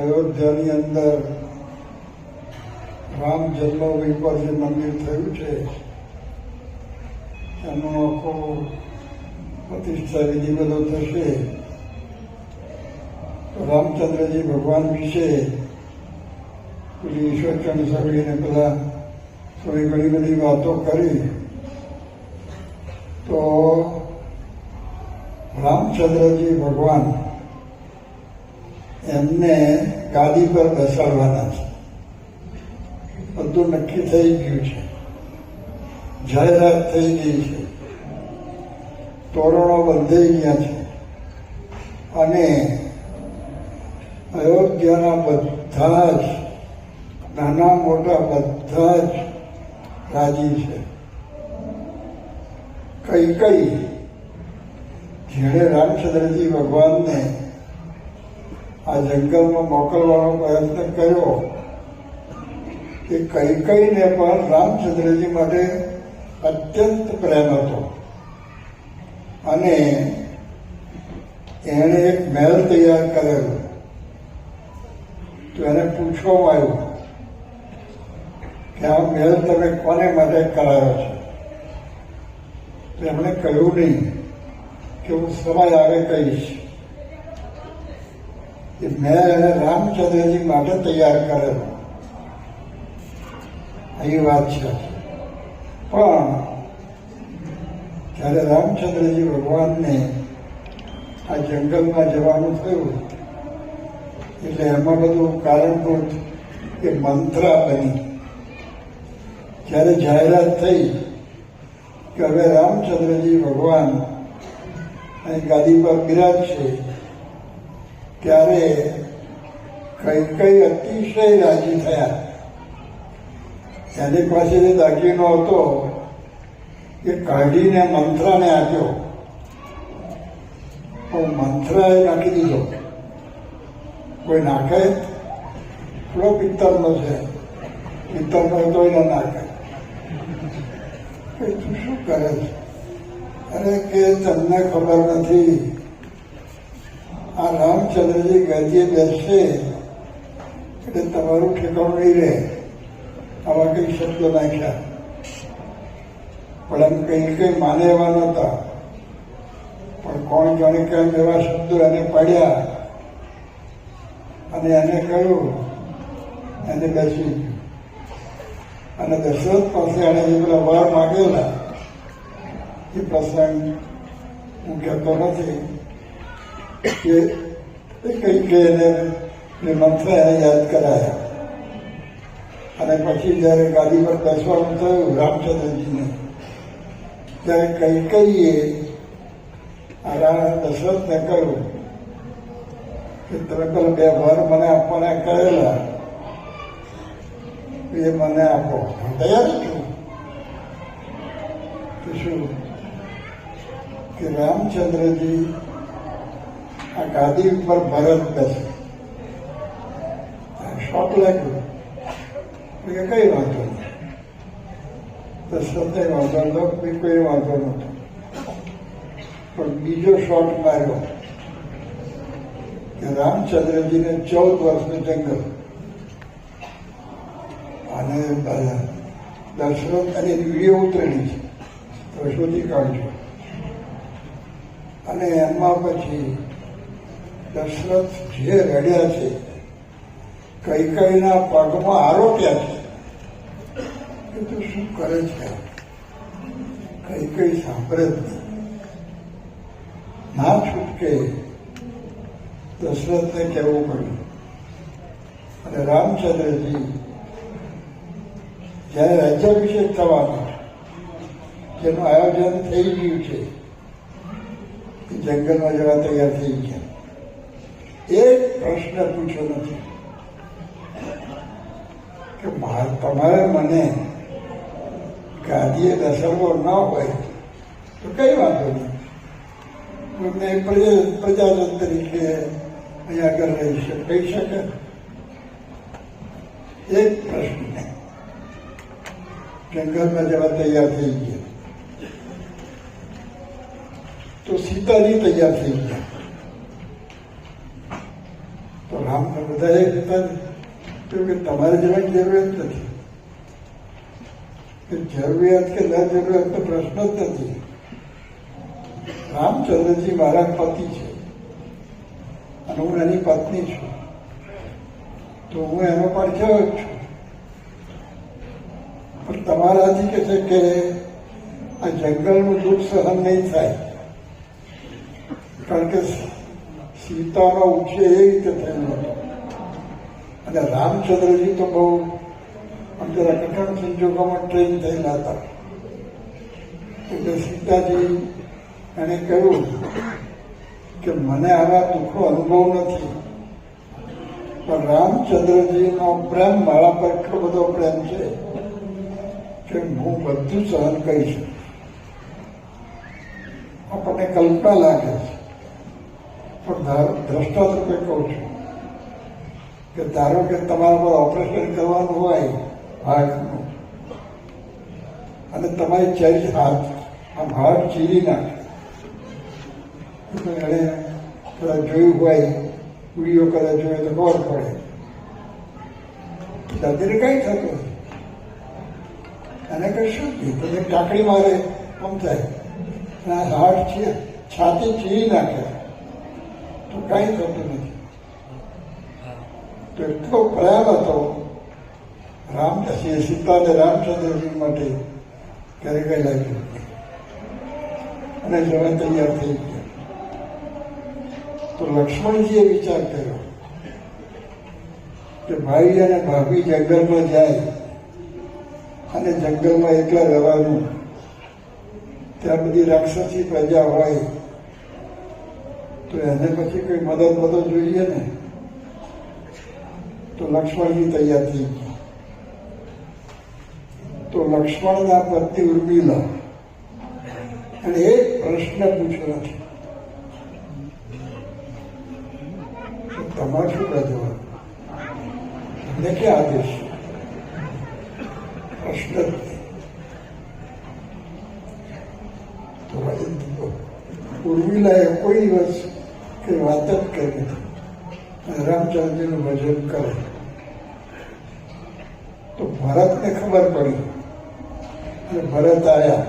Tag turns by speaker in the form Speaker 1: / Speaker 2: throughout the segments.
Speaker 1: અયોધ્યાની અંદર રામ જન્મભૂમિ પર જે મંદિર થયું છે એનો આખો પ્રતિષ્ઠા વિધિ બધો થશે. રામચંદ્રજી ભગવાન વિશે પેલી ઈશ્વરચંદ સગડીને બધા થોડી ઘણી બધી વાતો કરી. તો રામચંદ્રજી ભગવાન એમને ગાદી પર બેસાડવાના છે. બધું નક્કી થઈ ગયું છે, જાહેરાત થઈ ગઈ છે, તોરણો બંધાઈ ગયા છે અને અયોધ્યાના બધા જ નાના મોટા બધા જ રાજી છે. કઈ જેણે રામચંદ્રજી ભગવાનને આ જંગલમાં મોકલવાનો પ્રયત્ન કર્યો કે કઈકઈને પણ રામચંદ્રજી માટે અત્યંત પ્રેમ હતો અને એણે એક મહેલ તૈયાર કરેલો. તો એને પૂછવામાં આવ્યું કે આ મહેલ તમે કોને માટે કરાયો છે? તો એમણે કહ્યું નહીં કે હું સમય આવે કહીશ કે મેં એને રામચંદ્રજી માટે તૈયાર કરેલો. એ વાત છે. પણ જ્યારે રામચંદ્રજી ભગવાનને આ જંગલમાં જવાનું થયું એટલે એમાં બધું કારણભૂત કે મંત્રા બની. જ્યારે જાહેરાત થઈ કે હવે રામચંદ્રજી ભગવાન અહીં ગાદી પર બિરાજશે ત્યારે કઈ અતિશય રાજી થયા. એની પાસે જે દાગીનો હતો એ કાઢીને મંત્રાને આપ્યો, પણ મંત્રાએ નાખી દીધો. કોઈ નાખે? થોડો પિત્તળનો છે, પિત્તળનો તો ન નાખે. તું શું કરે છે? અરે કે તમને ખબર નથી, આ રામચંદ્રજી ગદીએ બેસશે એટલે તમારું ઠેકાણું નહીં રહે. આવા કઈ શબ્દો નાખ્યા. પણ એમ કઈ માને એવા નહોતા. પણ કોણ જાણે કેમ એવા શબ્દો એને પાડ્યા અને એને કહ્યું, એને બેસી ગયું. અને દશરથ પાસે એને જે પેલા વાર માગેલા એ પ્રસંગ હું કહેતો નથી કે કઈ એને મંત્ર એને યાદ કરાયા. અને પછી જયારે ગાદી પર બેસવાનું થયું રામચંદ્રજીને, ત્યારે કઈએ આ દશરથને કહ્યું કે તમે પેલા 2 વર મને આપવાના કહેલા એ મને આપો. તૈયાર છું કે શું કે રામચંદ્રજી આ ગાદી ઉપર ભરત બેસે. શોખ લાગ્યું કે કઈ વાંધો નહીં. દશરથને વાંધો નતો, કોઈ વાંધો નતો. પણ બીજો શોટ માર્યો કે રામચંદ્રજીને 14 વર્ષનું જંગલ અને દશરથ અને વિડીયો ઉતરેલી છે, તો શોધી કાઢજો. અને એમાં પછી દશરથ જે રડ્યા છે, કઈકઈના પગમાં આરોપ્યા છે કે તું શું કરે છે? કઈ સાંભળે જ નહીં. ના છૂટકે દશરથને કહેવું પડ્યું. અને રામચંદ્રજી જ્યારે રાજ્યાભિષેક થવાનો જેનું આયોજન થઈ ગયું છે, એ જંગલમાં જવા તૈયાર થઈ ગયા. એક પ્રશ્ન પૂછ્યો નથી કે તમારે મને ગાદીએ બેસાડવો ન હોય તો કઈ વાંધો નહીં, મેં પ્રજાજન તરીકે અહીંયા આગળ કહી શકે. એક પ્રશ્ન નહીં. જંગલમાં જવા તૈયાર થઈ ગયા. તો સીતાજી તૈયાર થઈ ગયા. તો રામને બધાએ કહેતા કે તમારે જવાની જરૂરિયાત નથી, કે જરૂરિયાત કે ન જરૂરિયાતનો પ્રશ્ન જ નથી. રામચંદ્રજી મારા પતિ છે અને હું એની પત્ની છું, તો હું એનો પડછાયો જ છું. પણ તમારાથી કે છે કે આ જંગલનું દુઃખ સહન નહીં થાય, કારણ કે સીતાનો ઉછેર એ રીતે થયેલો હતો અને રામચંદ્રજી તો બહુ આમ જરા કઠણ સંજોગોમાં ટ્રેન થયેલા હતા. એટલે સીતાજી એને કહ્યું કે મને આવા દુઃખનો અનુભવ નથી, પણ રામચંદ્રજીનો પ્રેમ મારા પર એટલો બધો પ્રેમ છે કે હું બધું સહન કરી શકું. આપણને કલ્પના લાગે છે, પણ દ્રષ્ટાંત રૂપે કહું છું કે ધારો કે તમારા પર ઓપરેશન કરવાનું હોય હાર્ટનું, અને તમારી ચેરી હાથ આમ હાર્ટ ચીરી નાખે, એને કદાચ જોયું હોય, વિડીયો કદાચ જોયો તો ખબર પડે. દર્દીને કઈ થતું નથી, એને કશું જ નહીં. તમે ટાંકડી મારે આમ થાય અને આ હાર્ટ છે છાતી ચીરી નાખે તો કઈ થતું નથી. તો એટલો પ્રેમ હતો સીતા અને રામચંદ્રજી માટે ક્યારે કઈ લાગ્યું અને જવા તૈયાર થઈ ગયા. તો લક્ષ્મણજીએ વિચાર કર્યો કે ભાઈ અને ભાભી જંગલમાં જાય અને જંગલમાં એકલા રહેવાનું, ત્યાં બધી રાક્ષસી પ્રજા હોય તો એને પછી કોઈ મદદ જોઈએ ને. તો લક્ષ્મણજી તૈયાર થઈ ગયા. તો લક્ષ્મણના પત્ની ઉર્મિલા અને એક પ્રશ્ન પૂછ્યો નથી, તમારે શું કહેવાનું, તમને ક્યાં આદેશ? પ્રશ્ન જ નહીં. તો ઉર્મિલાએ કોઈ દિવસ કઈ વાત જ કરી નથી અને રામચંદ્રજીનું ભજન કરે. તો ભરતને ખબર પડી અને ભરત આવ્યા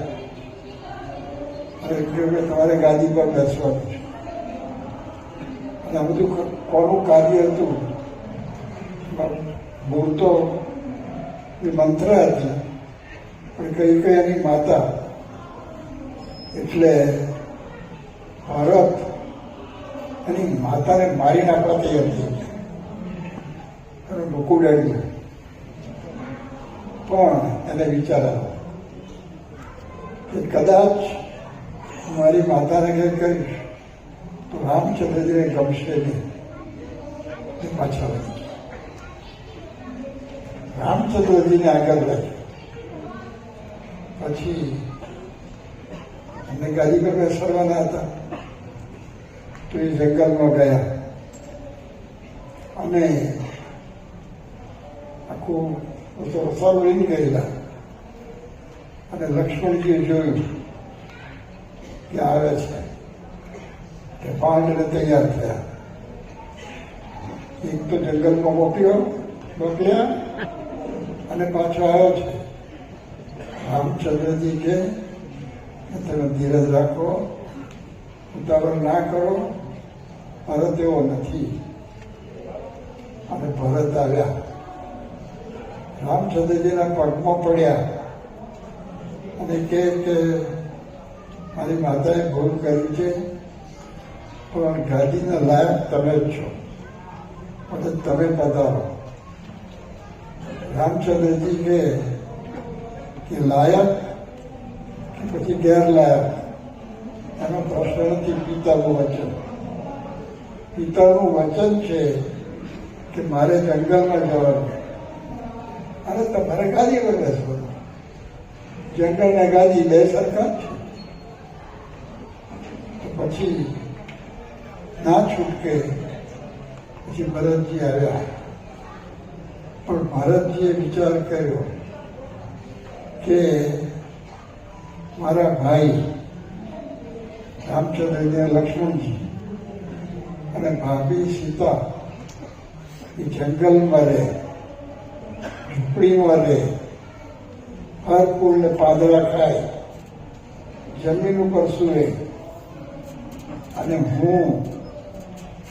Speaker 1: અને કહ્યું કે તમારે ગાદી પર બેસવાનું છે. અને આ બધું કોનું કાર્ય હતું? મૂળ તો મંત્ર હતી, પણ કઈ એની માતા એટલે ભરત એની માતાને મારી નાખવા તૈયાર થઈ ગયા અને બકુડ આવ્યું. પણ એને વિચાર આવ્યો કે કદાચ મારી માતાને કંઈ કરીશ તો રામચંદ્રજીને ગમશે નહીં, એ પાછા વળી ગયા. રામચંદ્રજીને આગળ રાખ્યા. પછી એમને ગાડી પર બેસાડવાના હતા તો એ જંગલમાં ગયા અને આખું સરોવરી ગયેલા અને લક્ષ્મણજીએ જોયું કે આવે છે કે 5 જણ તૈયાર થયા. એક તો જંગલમાં મોકલ્યા અને પાછો આવ્યો છે. રામચંદ્રજી કે તમે ધીરજ રાખો, ઉતાવળ ના કરો, ભરત એવો નથી. અને ભરત આવ્યા, રામચંદ્રજીના પગમાં પડ્યા અને કે મારી માતાએ ભૂલ કરી છે, પણ ગાદીના લાયક તમે જ છો, એટલે તમે પધારો. રામચંદ્રજી કે લાયક કે પછી ગેરલાયક એનો પ્રશ્ન નથી. પિતાનું વચન, પિતાનું વચન છે કે મારે જંગલમાં જવાનું અને તમારે ગાદી પર બેસવાનું. જંગલ ને ગાદી બે સરખા છે. તો પછી ના છૂટકે પછી ભરતજી આવ્યા. પણ ભરતજીએ વિચાર કર્યો કે મારા ભાઈ રામચંદ્રજી, લક્ષ્મણજી અને ભાભી સીતા એ જંગલમાં રહે, ઝૂંપડીમાં રહે, હર ફૂલને પાંદડા ખાય, જમીન ઉપર સૂવે, અને હું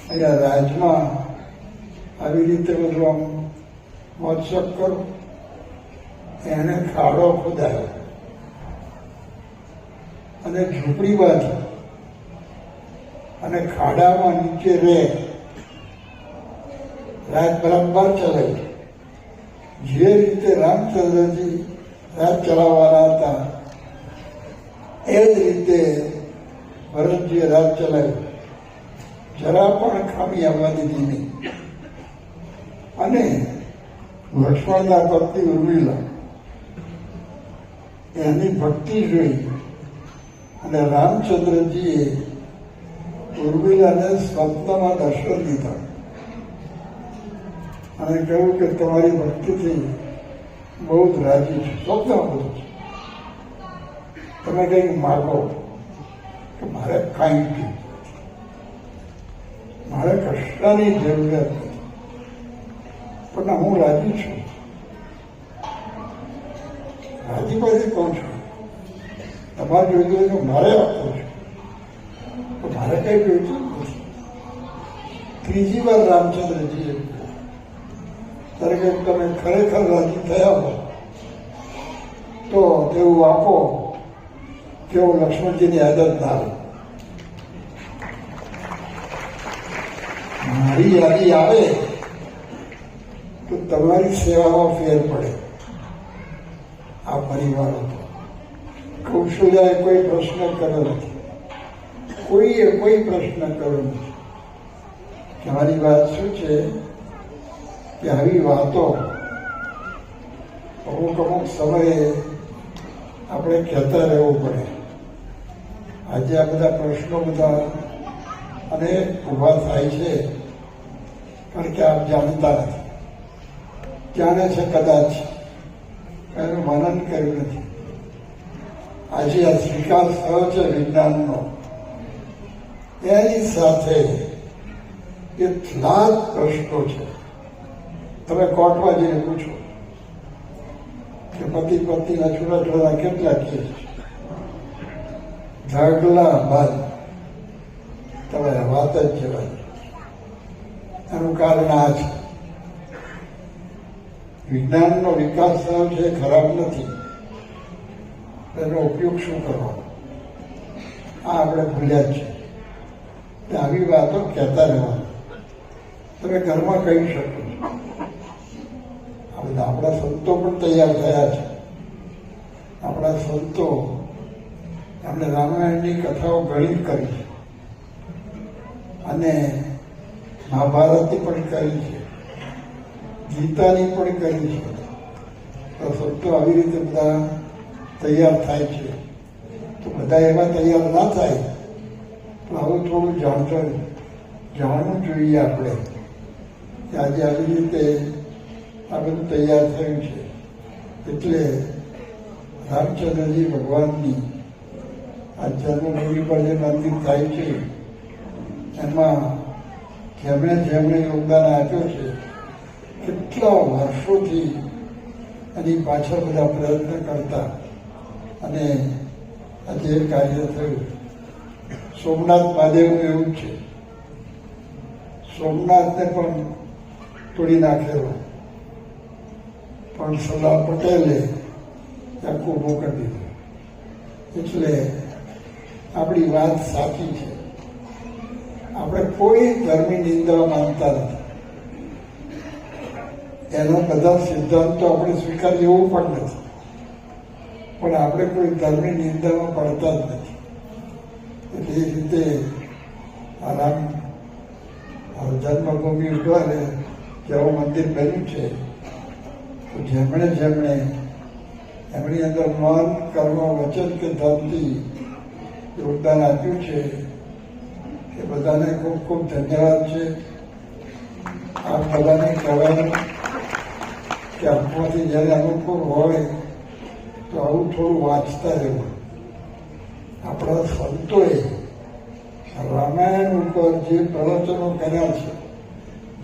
Speaker 1: અહીંયા રાજમાં આવી રીતે બધું આમ મોજશોખ કરું. એને ખાડો ખોદાયો અને ઝૂંપડી બાંધી અને ખાડામાં નીચે રહે, રાત બરાબર ચલાવી. જે રીતે રામચંદ્રજી રાત ચલાવવાના હતા એ જ રીતે ભરતજીએ રાત ચલાવી. જરા પણ ખામી આવવા દીધી નહીં. અને લક્ષ્મણના પત્ની ઉર્મિલા એની ભક્તિ જોઈ અને રામચંદ્રજીએ ઉર્મિલાને સ્વપ્નમાં દર્શન દીધા અને કહ્યું કે તમારી ભક્તિથી બહુ જ રાજી છે. સ્વપ્ન બધું છે, તમે કંઈક માગો કે મારે કાંઈ મારે કશાની જરૂરિયાત નથી, પણ હું રાજી છું. રાજી પછી કહું છું તમારે જોઈતું હોય તો મારે આપવું છે, તો મારે કઈ જોઈતું નથી. ત્રીજી વાર રામચંદ્રજીએ ત્યારે કે તમે ખરેખર રાજી થયા હો તો તેવું આપો કે હું લક્ષ્મણજીની આદત ના આવે. મારી યાદી આવે તો તમારી સેવામાં ફેર પડે. આ પરિવાર હતો. કૌશલ્યાએ કોઈ પ્રશ્ન કર્યો નથી, કોઈએ કોઈ પ્રશ્ન કર્યો નથી. મારી વાત શું છે કે આવી વાતો અમુક સમયે આપણે કહેતા રહેવું પડે. આજે આ બધા પ્રશ્નો બધા અને ઊભા થાય છે કારણ કે આપ જાણતા નથી. જાણે છે કદાચ એનું મનન કર્યું નથી. આજે આ વિકાસ થયો છે વિજ્ઞાનનો, એની સાથે કેટલા જ પ્રશ્નો છે. તમે કોર્ટમાં જઈને પૂછો કે પતિ પત્નીના છૂટાછેડાના કેટલા કેસ છે, ઢગલા બાદ તમારે વાત જ જવાય. એનું કારણ આ છે વિજ્ઞાનનો વિકાસ થયો છે, ખરાબ નથી. એનો ઉપયોગ શું કરવાનો આ આપણે ભૂલ્યા જ છે. આવી વાતો કહેતા રહેવાનું. તમે ઘરમાં કહી શકો છો. આપણા સંતો પણ તૈયાર થયા છે. આપણા સંતો એમણે રામાયણની કથાઓ ઘણી કરી છે અને મહાભારતની પણ કરી છે, ગીતાની પણ કરી છે. તો સંતો આવી રીતે બધા તૈયાર થાય છે. તો બધા એવા તૈયાર ના થાય તો આવું થોડું જાણવું જોઈએ આપણે કે આજે આવી રીતે આ બધું તૈયાર થયું છે. એટલે રામચંદ્રજી ભગવાનની આ જન્મભૂમિ પર જે મંદિર થાય છે એમાં જેમણે જેમણે યોગદાન આપ્યું છે કેટલા વર્ષોથી એની પાછળ બધા પ્રયત્ન કરતા અને આજે કાર્ય થયું. સોમનાથ મહાદેવનું એવું છે, સોમનાથને પણ તોડી નાખેલો પણ સરદાર પટેલે આખું ઊભું કરી દીધું. એટલે આપણી વાત સાચી છે. આપણે કોઈ ધર્મની નિંદા માનતા નથી. એના બધા સિદ્ધાંતો આપણે સ્વીકારીએ એવું પણ નથી, પણ આપણે કોઈ ધર્મની નિંદામાં પડતા જ નથી. એટલે એ રીતે આરામ જન્મભૂમિ ઉદ્વારે જેવું મંદિર બન્યું છે તો જેમણે એમની અંદર મન, કર્મ, વચન કે ધર્મથી યોગદાન આપ્યું છે એ બધાને ખૂબ ખૂબ ધન્યવાદ છે. આ બધાને કહેવાનું કે આપવાથી જ્યારે અનુકૂળ હોય તો આવું થોડું વાંચતા રહેવું. આપણા સંતોએ રામાયણ ઉપર જે પ્રવચનો કર્યા છે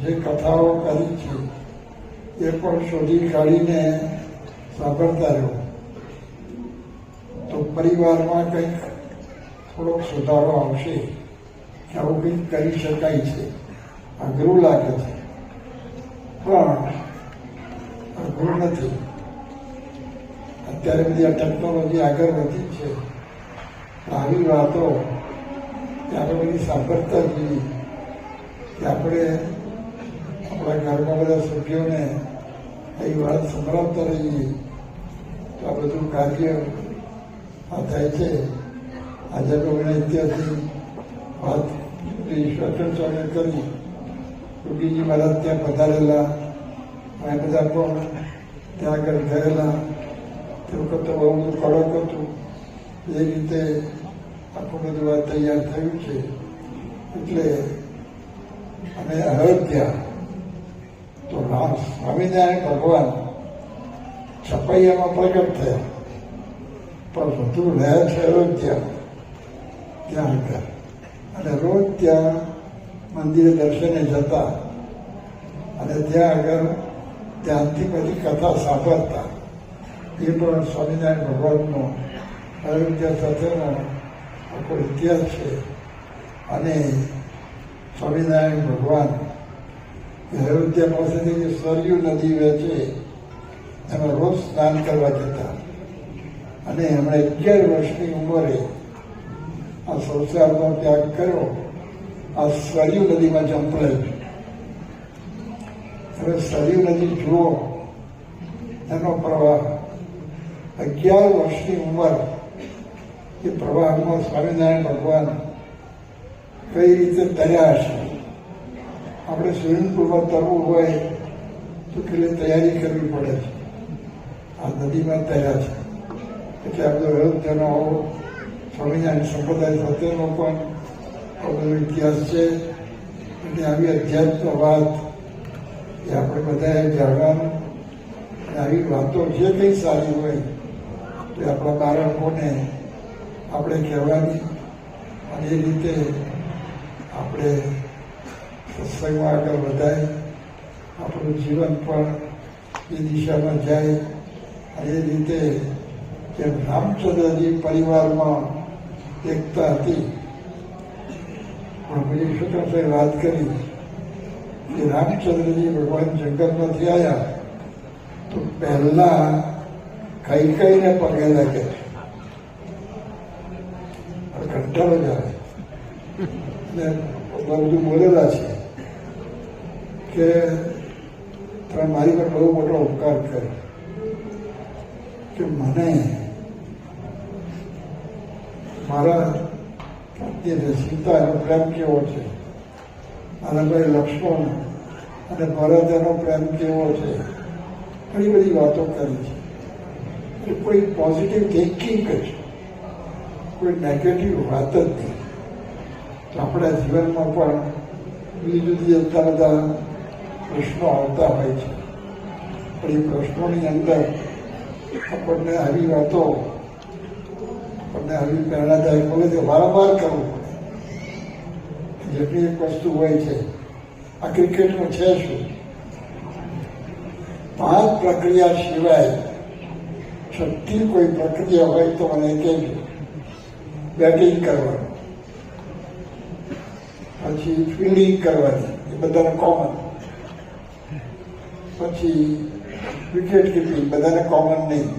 Speaker 1: જે કથાઓ કરી છે એ પણ શોધી કાઢીને સાંભળતા રહો તો પરિવારમાં કંઈક થોડોક સુધારો આવશે કે આવું કંઈક કરી શકાય છે. અઘરું લાગે છે પણ અઘરું નથી. અત્યારે બધી આ ટેકનોલોજી આગળ વધી છે. આવી વાતો કે આપણે બધી સાંભળતા જઈએ કે આપણે આપણા ઘરમાં બધા સભ્યોને એ વાત સંભળાવતા રહીએ તો આ બધું કાર્ય આ થાય છે. આજે આપણે અત્યારથી વાત ઈશ્વર સ્વામીએ કરી યોગીજી મહારાજ ત્યાં પધારેલા એ બધા પણ ત્યાં આગળ ગયેલા તે વખત તો બહુ બધું કડક હતું. એ રીતે આખું બધું વાત તૈયાર થયું છે. એટલે અને અયોધ્યા તો રામ સ્વામિનારાયણ ભગવાન છપૈયામાં પ્રગટ થયા પણ વધુ રહ્યા છે અયોધ્યા ત્યાં આગળ. અને રોજ ત્યાં મંદિરે દર્શને જતા અને ત્યાં આગળ ત્યાંથી બધી કથા સાંભળતા. એ પણ સ્વામિનારાયણ ભગવાનનો અયોધ્યા સાથેનો આખો ઇતિહાસ છે. અને સ્વામિનારાયણ ભગવાન અયોધ્યા પાસેથી જે સરયુ નદી વહેંચે એમાં રોજ સ્નાન કરવા જતા અને એમણે 11 વર્ષની ઉંમરે આ સંસારનો ત્યાગ કર્યો. આ સરયુ નદીમાં ઝંપલાયું. હવે સરયુ નદી જુઓ એનો પ્રવાહ 11 વર્ષની ઉંમર એ પ્રવાહમાં સ્વામિનારાયણ ભગવાન કઈ રીતે તર્યા હશે. આપણે સ્વિમિંગ પુલમાં તરવું હોય તો કેટલી તૈયારી કરવી પડે છે. આ નદીમાં તર્યા છે. એટલે આ બધો અયોધ્યાનો આવો સ્વામિનારાયણ સંપ્રદાય સાથેનો પણ બધો ઇતિહાસ છે. એટલે આવી અધ્યાત્મ વાત એ આપણે બધાએ જાણવાનું. આવી વાતો જે કંઈ સારી હોય તો આપણા બાળકોને આપણે કહેવાની અને એ રીતે આપણે સત્સંગમાં આગળ વધાય. આપણું જીવન પણ એ દિશામાં જાય. અને એ રીતે જેમ રામચંદ્રજી પરિવારમાં એકતા હતી પણ પછી સ્વતંત્ર વાત કરી કે રામચંદ્રજી ભગવાન જંગલમાંથી આવ્યા તો પહેલા કૈકેયીને પગે લાગે. કંટાળો જ આવે અને બધું બોલેલા છે કે તમે મારી પર બહુ મોટો ઉપકાર કર્યો કે મને મારા સીતાનો પ્રેમ કેવો છે અને ભાઈ લક્ષ્મણ અને ભરતનો પ્રેમ કેવો છે. ઘણી બધી વાતો કરી છે. કોઈ પોઝિટિવ થિંકિંગ જ, કોઈ નેગેટિવ વાત જ નહીં. તો આપણા જીવનમાં પણ જુદી જુદી એટલા બધા પ્રશ્નો આવતા હોય છે. પણ એ પ્રશ્નોની અંદર આપણને આવી વાતો, આપણને આવી પ્રેરણાદાયક બોલે તે વારંવાર કરવું પડે. જેટલી એક વસ્તુ હોય છે, આ ક્રિકેટનું છે શું, 5 પ્રક્રિયા સિવાય છઠ્ઠી કોઈ પ્રક્રિયા હોય તો મને કહેજો. બેટિંગ કરવાનું, પછી ફિલ્ડિંગ કરવાની, એ બધાને કોમન, પછી વિકેટ કીપિંગ બધાને કોમન નહીં,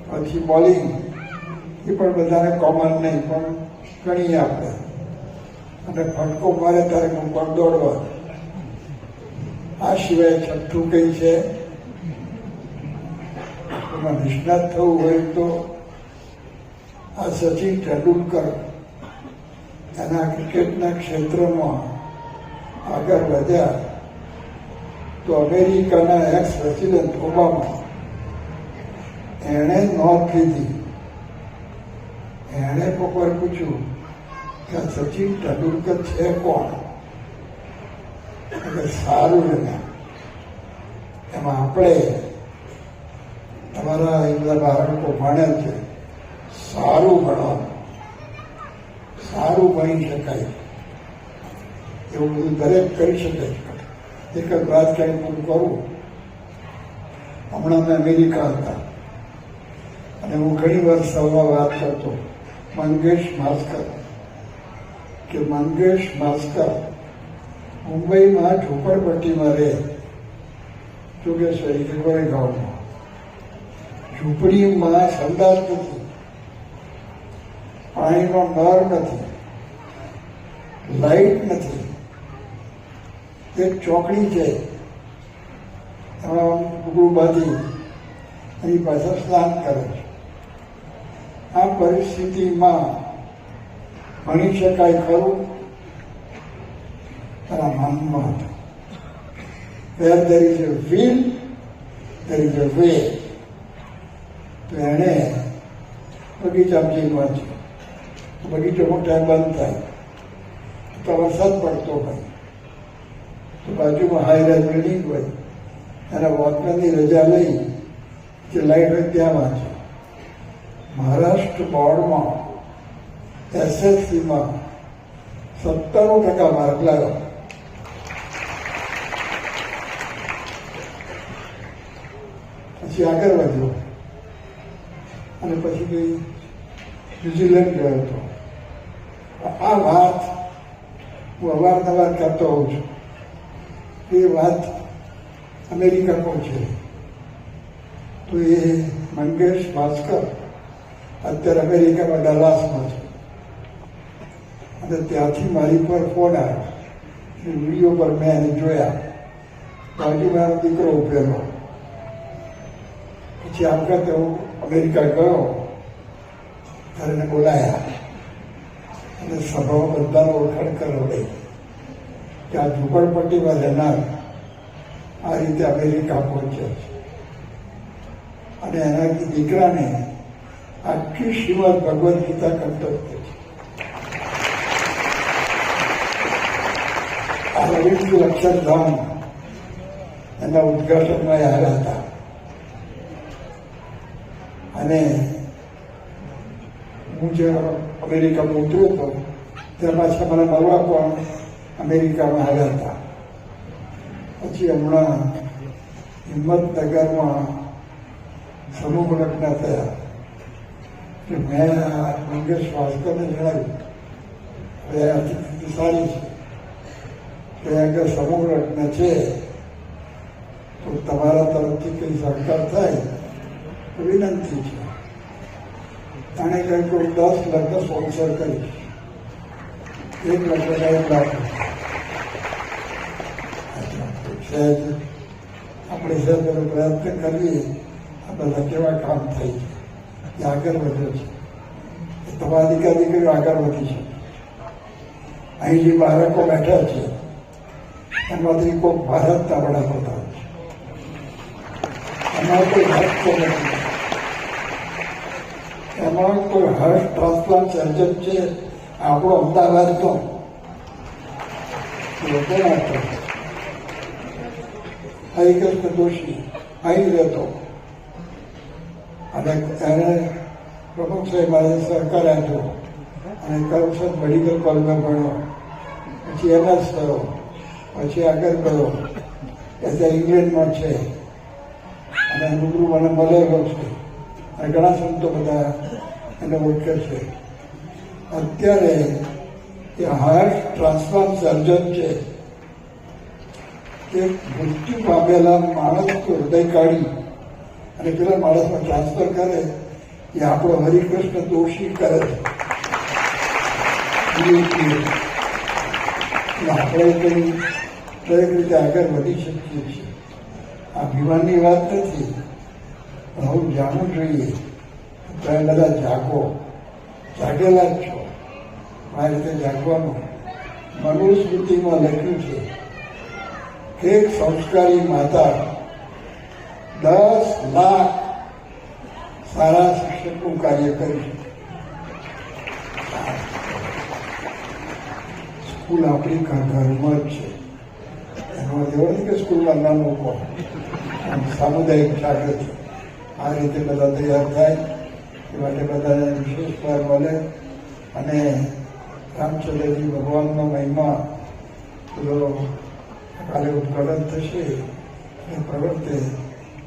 Speaker 1: પછી બોલિંગ એ પણ બધાને કોમન નહીં પણ ગણીએ આપણે, અને ફટકો મારે ત્યારે ઉપર દોડવા. આ સિવાય છઠ્ઠું કઈ છે એમાં નિષ્ણાત થવું હોય તો આ સચિન તેંડુલકર એના ક્રિકેટના ક્ષેત્રમાં આગળ વધ્યા તો અમેરિકાના એક્સ પ્રેસિડેન્ટ ઓબામા એણે નોંધ લીધી. એણે કોકવાર પૂછ્યું કે સચિન તેંડુલકર છે કોણ? એટલે સારું એને એમાં આપણે તમારા એ બધા બાળકો ભણેલ છે, સારું ભણવાનું, સારું ભણી શકાય એવું બધું દરેક કરી શકે છે. એક જ વાત કંઈ હું કરું. હમણાં મેં અમેરિકા હતા અને હું ઘણી વાર સૌમાં વાત કરતો મંગેશ માસ્કર કે મંગેશ માસ્કર મુંબઈમાં ઝૂંપડપટ્ટીમાં રહે જોગેશ્વરી કે ગોરેગાંવમાં. ઝૂંપડીમાં સંડાસ નથી, પાણીનો નળ નથી, લાઈટ નથી, એક ચોકડી છે એમાં ડુગડું બાંધી એની પાછળ સ્નાન કરે છે. આ પરિસ્થિતિમાં ભણી શકાય ખરું? તારા મનમાં where there is a will, there is a way. તો એણે બગીચામાં જઈ વાંચ્યું. બગીચો મોટા બંધ થાય તો વરસાદ પડતો હોય તો બાજુમાં હાઈ રાઇઝ બિલ્ડિંગ હોય, એના વોચમેનની રજા લઈ જે લાઈટ હોય ત્યાં વાંચે. મહારાષ્ટ્ર બોર્ડમાં SSCમાં 97% માર્ક લાવ્યો. પછી આગળ વધ્યો અને પછી ન્યુઝીલેન્ડ ગયો હતો. આ વાત હું અવારનવાર કરતો હોઉં છું. એ વાત અમેરિકા પહોંચે તો એ મંગેશ ભાસ્કર અત્યારે અમેરિકામાં ડલાસમાં છે અને ત્યાંથી મારી પર ફોન આવ્યો. વિડીયો પર મેં એને જોયા. બાજુમાં એનો દીકરો ઉભેલો. પછી આમ કરતે હું અમેરિકા ગયો ત્યારે એને બોલાયા અને સભામાં બધાનો ઓળખાણ કરાવડાઈ કે આ ઝૂંપડપટ્ટીમાં રહેનાર આ રીતે અમેરિકા પહોંચ્યા છે અને એના દીકરાને આખી શ્રીમદ ભગવદ્ ગીતા કંઠસ્થ છે. આ રવિન્દ્ર અક્ષરધામ એના ઉદઘાટનમાં આવ્યા હતા અને હું જે અમેરિકામાં ઉતર્યો હતો ત્યાં પાછા મને મળવા પણ અમેરિકામાં આવ્યા હતા. પછી હમણાં હિંમતનગરમાં સમૂહ લગ્ન થયા કે મેં મંગેશ ભાસ્કરને જણાવ્યું હવે આથી સારી છે કે આગળ સમૂહ લગ્ન છે તો તમારા તરફથી કંઈ સહકાર થાય તો વિનંતી છે. આને કંઈ કોઈ 10 લગ્ન સ્પોન્સર કરીશ. 1 લગ્ન 1 લાખ સહેજ આપણે સહેજ બધો પ્રયત્ન કરીએ. આ બધા કેવા કામ થાય છે એ આગળ વધે છે. તમારા દીકરા દીકરીઓ આગળ વધી છે. અહીં જે બાળકો બેઠા છે એમાંથી કોઈ ભારતના વડાપ્રધાન છે. એમાં કોઈ હર્ષ તો નથી. એમાં કોઈ હર્ષ ટ્રાન્સપ્લાન્ટ સર્જન છે આપણો અમદાવાદનો હરિકૃષ્ણ દોશી અહીં રહેતો અને એને પ્રમુખ સાહેબ મારે સહકાર આપ્યો અને કરમસદ મેડિકલ કોલેજમાં ભણ્યો. પછી MS થયો. પછી આગળ ગયો ત્યાં ઇંગ્લેન્ડમાં છે અને રૂબરૂ મને મળેલો છે અને ઘણા સંતો બધા એને ઓળખે છે. અત્યારે એ હાર્ટ ટ્રાન્સપ્લાન્ટ સર્જન છે. એ મૃત્યુ પામેલા માણસનું હૃદય કાઢી અને પેલા માણસમાં ટ્રાન્સફર કરે એ આપણો હરિકૃષ્ણ દોશી કરે છે. આપણે કંઈ દરેક રીતે આગળ વધી શકીએ છીએ. આ અભિમાનની વાત નથી પણ હું જાણવું જોઈએ. તમે બધા જાગો, જાગેલા જ છો. આ રીતે જાગવાનું મનુસ્મૃતિમાં લખ્યું છે કે એક સંસ્કારી માતા 10 લાખ સારા શિક્ષકનું કાર્ય કરી શકે. સ્કૂલ આપણી ઘરમાં જ છે. એનો એવો નથી કે સ્કૂલમાં ના મૂકો. સામુદાયિક જાગૃતિ આ રીતે બધા તૈયાર થાય એ માટે બધાને વિશેષ ભાર મળે અને રામચંદ્રજી ભગવાનનો મહિમા બધો કાલે ઉદઘાટન થશે એ પ્રવર્તે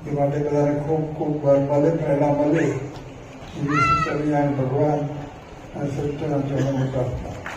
Speaker 1: એ માટે બધાને ખૂબ ખૂબ બળ મળે, પ્રેરણા મળે એવી સૂચના ભગવાન અને શ્રેષ્ઠના ચરણોમાં પ્રાર્થના.